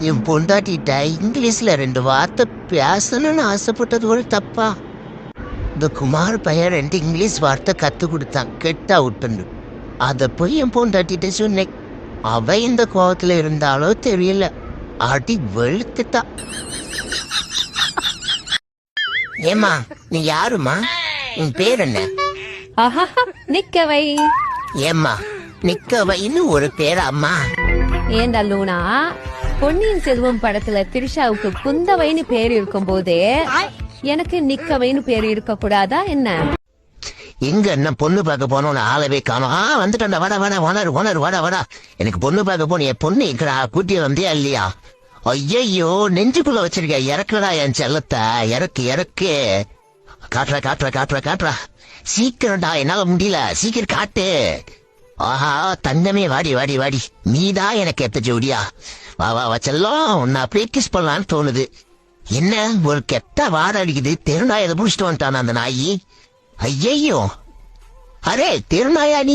என் பொண்டாட்டிட்ட இங்கிலீஷ்ல 2 வார்த்தை பேசணும்னு ஆசைப்பட்டது ஒரு தப்பா? இந்த குமார் பையன் 2 இங்கிலீஷ் வார்த்தை கத்து கொடுத்தான், கெட்டா விட்டுண்டு. அதை போய் என் பொண்டாட்டிட்ட சொன்னேன். அவ இந்த கோவத்துல இருந்தாலோ தெரியல, அடி வெளுத்துட்டா. ஏமா நீ யாருமா? உன் பேர் என்ன? நிக்கவை. ஏம்மா நிக்கவைன்னு ஒரு பேரா அம்மா? ஏண்டா லூனா, பொன்னியின் செல்வம் படத்துல திரிஷாவுக்கு குந்தவைன்னு பேர் இருக்கும் போதே எனக்கு நிக்கவைன்னு பேர் இருக்க கூடாதா என்ன? எங்க என்ன பொண்ணு பார்க்க போனோம், ஆளவே காணோம். வந்துட்டா, வட வட ஓனர் ஓனர் வட வட. எனக்கு பொண்ணு பார்க்க போன என் பொண்ணு இருக்கிறா, கூட்டி வந்தியா இல்லையா? ஐயோ நெஞ்சுக்குள்ள வச்சிருக்க, இறக்குடா என் செல்லத்தை, இறக்கு இறக்கு. காட்டுறா காட்டுறா காட்டுறா காட்டுறா, சீக்கிரம்டா, என்னால முடியல, சீக்கிரம் காட்டு. ஆஹா தங்கமே, வாடி வாடி வாடி, நீதான் எனக்கு எத்த ஜோடியா. வா வா வச்செல்லாம் உன்னை அப்படியே கிஸ் பண்ணலான்னு தோணுது. என்ன ஒரு கெட்ட வாட அடிக்குது, தெருநாயை புடிச்சிட்டு வந்துட்டான் அந்த நாயி. ஐயோ அரே தெருநாயா நீ?